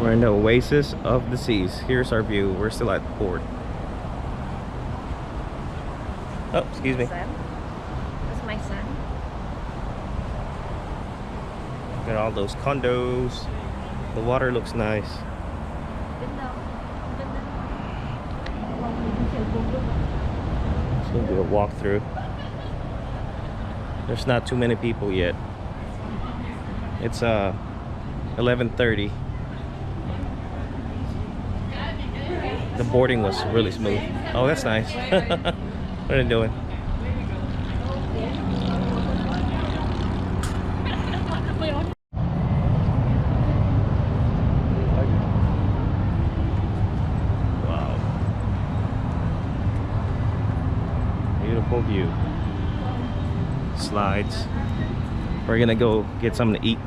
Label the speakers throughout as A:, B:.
A: We're in the Oasis of the Seas. Here's our view. We're still at the port. Oh, excuse me.
B: That's my son.
A: Got all those condos. The water looks nice. It's gonna be a walkthrough. There's not too many people yet. It's 11:30. The boarding was really smooth. Oh, that's nice. What are they doing? Wow. Beautiful view. Slides. We're gonna go get something to eat.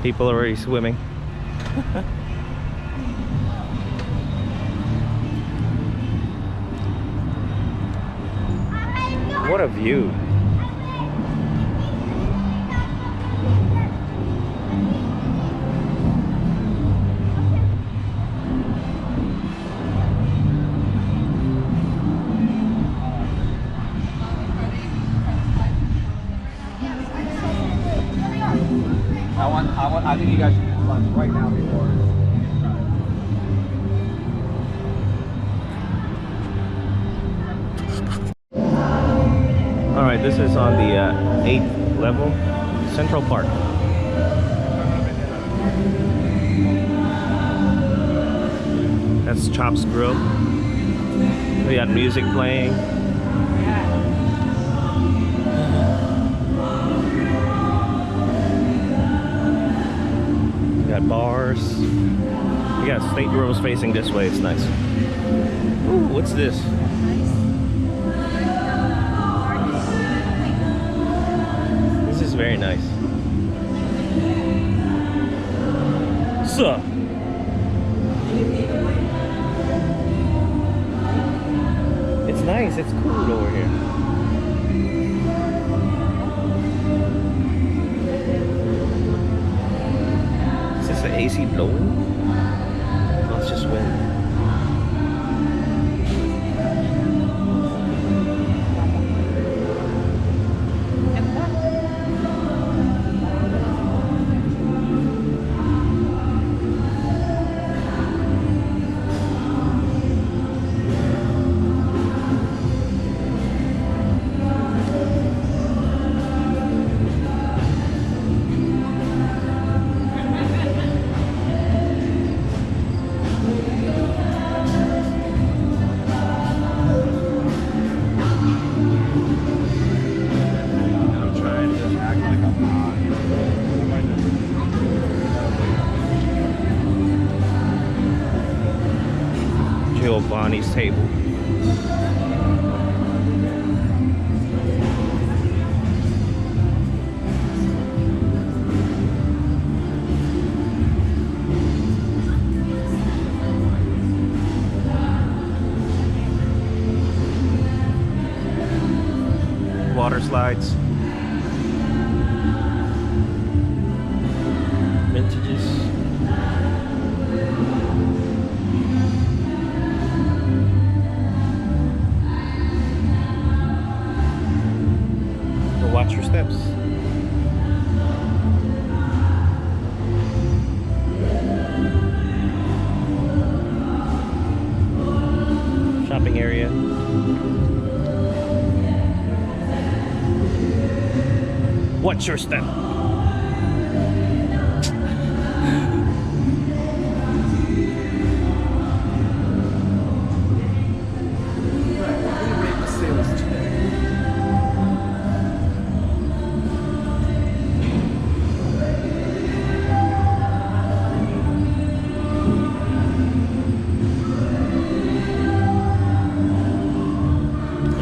A: People are already swimming. What a view.
C: I think you guys should get lunch right now before.
A: All right, this is on the 8th level, Central Park. That's Chops Grill. We got music playing. We got bars. We got Staterooms facing this way. It's nice. Ooh, what's this? This is very nice. So, it's nice. It's cool over here. Is this the AC blowing? No, it's just wind. Giovanni's table. Water slides. Vintages. Watch your steps. Shopping area. Watch your step.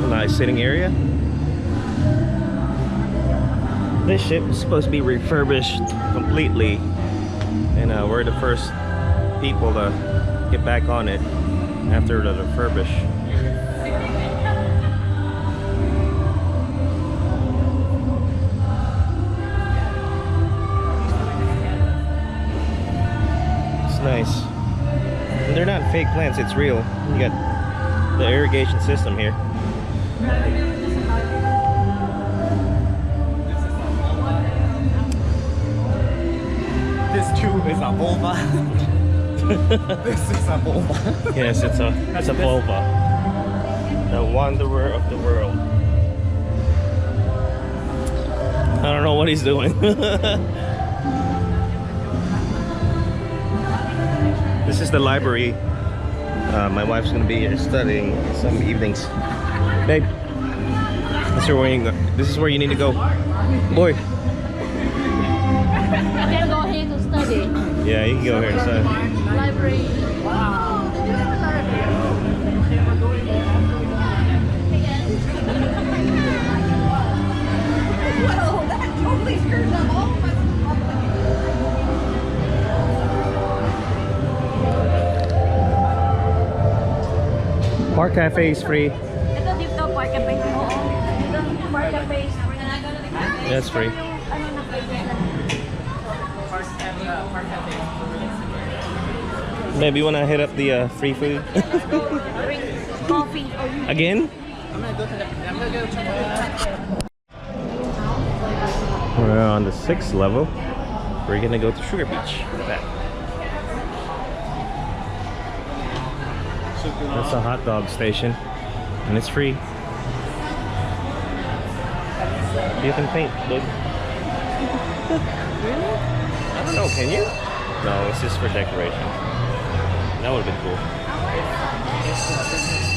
A: Nice sitting area. This ship is supposed to be refurbished completely, and we're the first people to get back on it after the refurbish. plants, it's real. You got the irrigation system here.
C: This too is a vulva. This is a vulva.
A: Yes, it's a vulva. The wanderer of the world. I don't know what he's doing. This is the library. My wife's gonna be here studying some evenings. Babe, this is where you need to go. Boy.
B: I can go here to study.
A: Yeah, you can go here and study.
B: Library.
D: Well, that totally screws up all of us.
A: Park Cafe is free.
B: Ito dito, Park Cafe. Oo. Ito, Park Cafe is free.
A: Yeah, it's free.
B: Ano na
A: Maybe you wanna hit up the free food
B: drink coffee.
A: again?
C: I'm gonna go to
A: We're on the 6th level. We're gonna go to Sugar Beach. Look at that. That's a hot dog station, and it's free. You can paint, look. Really? I don't know, can you? No, it's just for decoration. That would have been cool.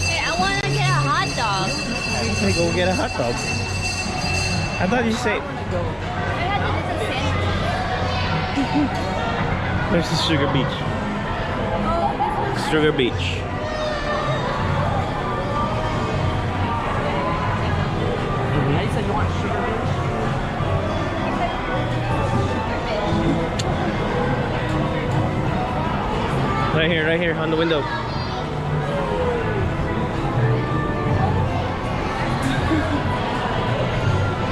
B: Hey, I want to get a hot dog.
A: Hey, go get a hot dog. I thought you said.
B: I had to get a sandwich.
A: There's the Sugar Beach. Sugar Beach.
C: I said you want sugar beach?
A: Right here, on the window.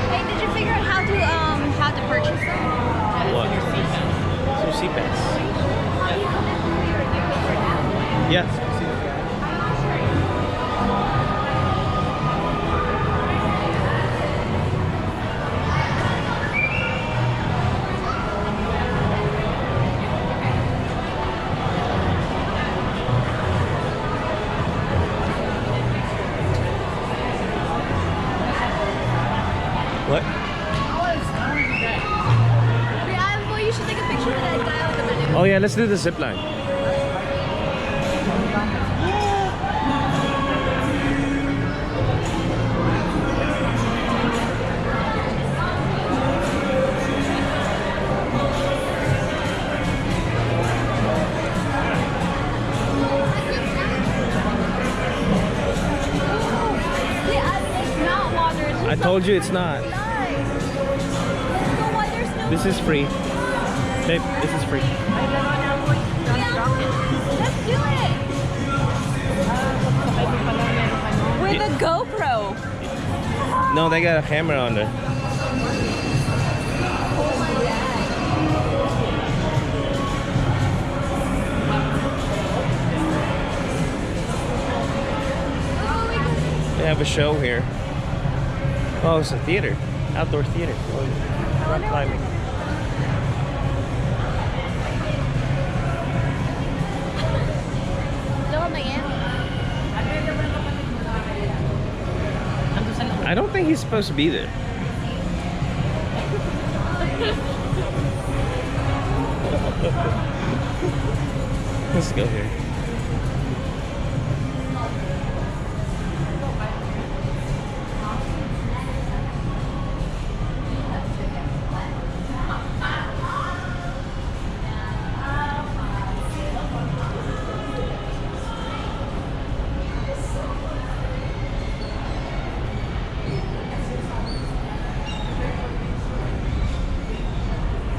B: Hey, did you figure out how to purchase them?
A: What? Some CPAS. Yeah. What?
B: Well, you should take a picture of that guy over there.
A: Oh yeah, let's do the zip line. I told you it's not. This is free. Babe, this is free.
B: Let's do it. With a GoPro.
A: No, they got a camera on there. They have a show here. Oh, it's a theater. Outdoor theater. Rock climbing. I don't think he's supposed to be there. Let's go here.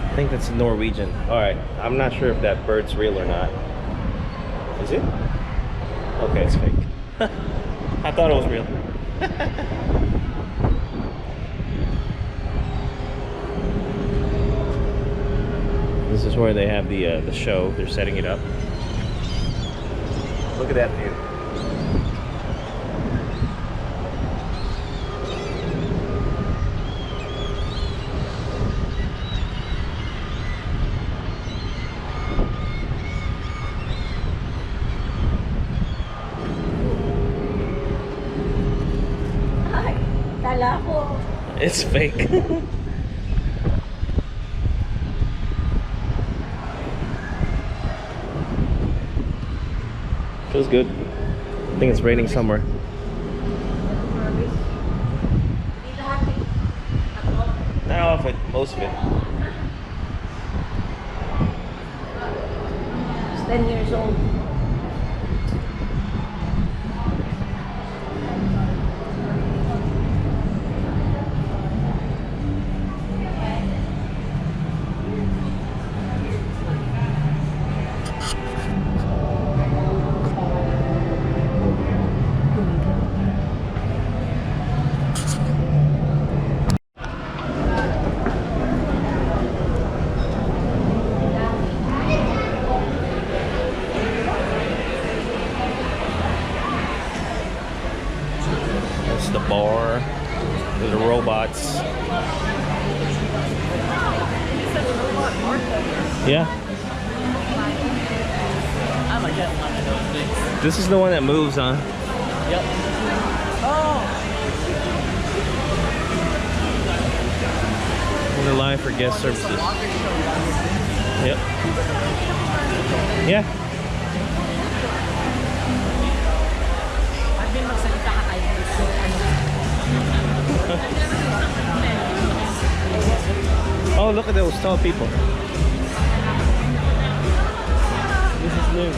A: I think that's Norwegian. Alright, I'm not sure if that bird's real or not. Is it? Okay, it's fake. I thought it was real. This is where they have the show. They're setting it up. Look at that view.
B: Ay, kala ko.
A: It's fake. Feels good. I think it's raining somewhere. Not all of it, most of it.
B: It's 10 years old.
A: It's the bar, the robots. Yeah.
C: I'm gonna get one of those things.
A: This is the one that moves, huh?
C: Yep. Oh!
A: The line for guest services. Yep. Yeah.
C: I've been magsalita ka tayo.
A: Oh, look at those tall people. This is new.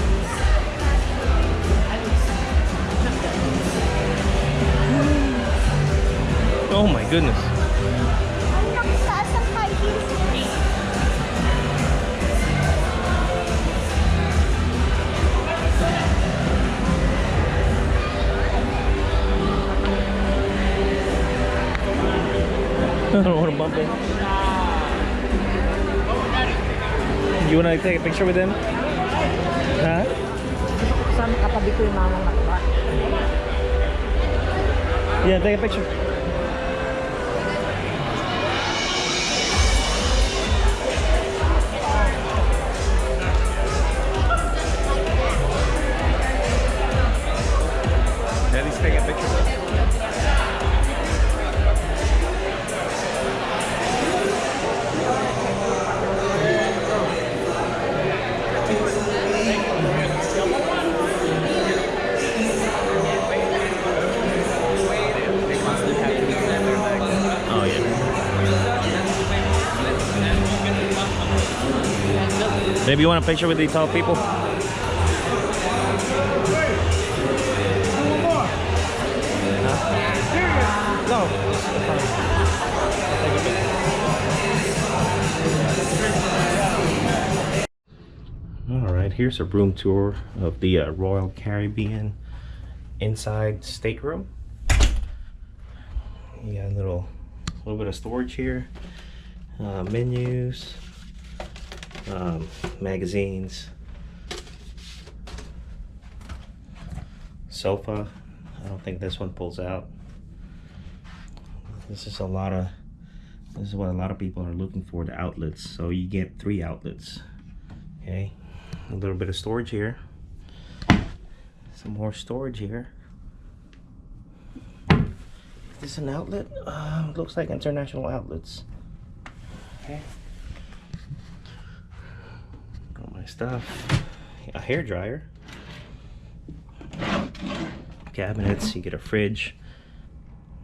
A: Oh my goodness.
B: Ang nakataas ang high heels.
A: I don't want to bump it. You want to take a picture with them? Huh?
B: Saan katabi ko yung mga mataba?
A: Yeah, take a picture. Daddy's taking a picture. Oh yeah. Maybe you want a picture with these tall people? No. All right, here's a room tour of the Royal Caribbean inside stateroom. You got a little bit of storage here, menus, magazines, sofa. I don't think this one pulls out. This is what a lot of people are looking for, the outlets. So you get 3 outlets. Okay, a little bit of storage here, some more storage here. Is this an outlet? Looks like international outlets. Okay, got my stuff. A hair dryer, cabinets. You get a fridge.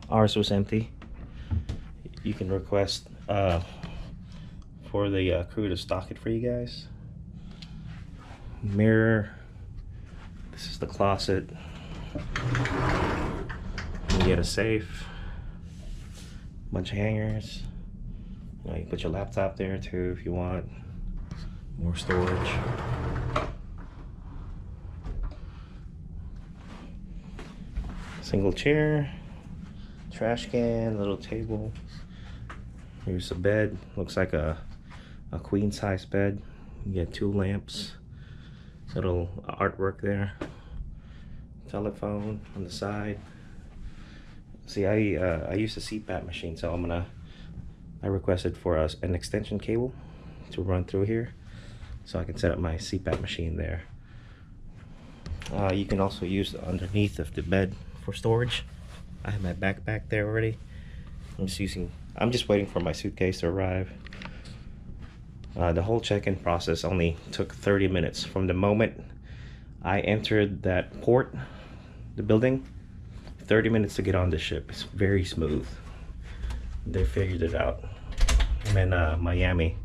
A: Ours was empty. You can request for the crew to stock it for you guys. Mirror. This is the closet. You get a safe. Bunch of hangers. You know, you put your laptop there too if you want. More storage. Single chair. Trash can, little table. Here's a bed. Looks like a queen size bed. You get 2 lamps. Little artwork there. telephone on the side. See, I use a CPAP machine, so I requested for an extension cable to run through here, so I can set up my CPAP machine there. You can also use the underneath of the bed for storage. I have my backpack there already. I'm just waiting for my suitcase to arrive. The whole check-in process only took 30 minutes from the moment I entered that port, the building. 30 minutes to get on the ship. It's very smooth. They figured it out. And then Miami,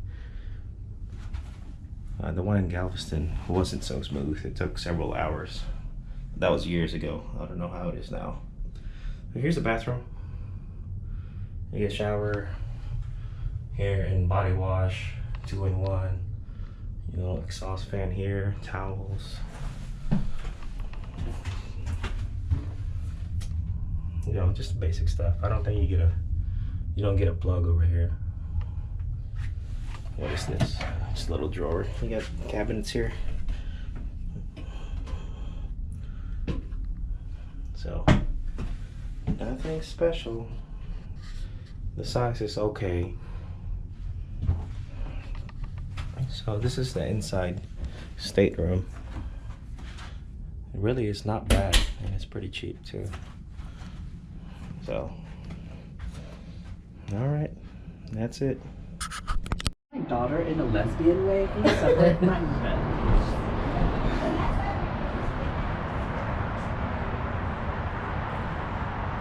A: the one in Galveston wasn't so smooth. It took several hours. That was years ago. I don't know how it is now. But here's the bathroom. You get a shower, hair and body wash, 2-in-1. You know, exhaust fan here, towels. You know, just basic stuff. I don't think you don't get a plug over here. What is this? Just a little drawer. You got cabinets here. So, nothing special. The size is okay. So this is the inside stateroom. It really is not bad, and it's pretty cheap too. So, all right, that's it.
E: My daughter in a lesbian way from separate my men.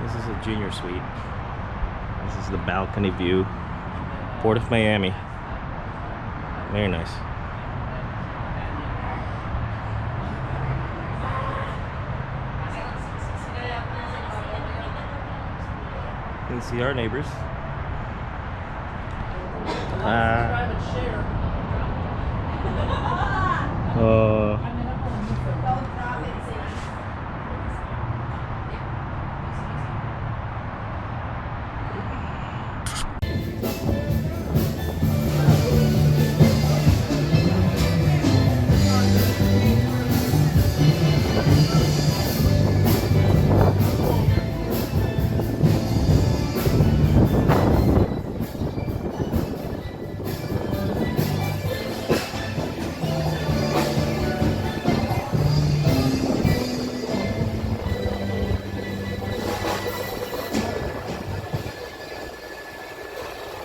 A: This is a junior suite. This is the balcony view. Port of Miami. Very nice. You can see our neighbors.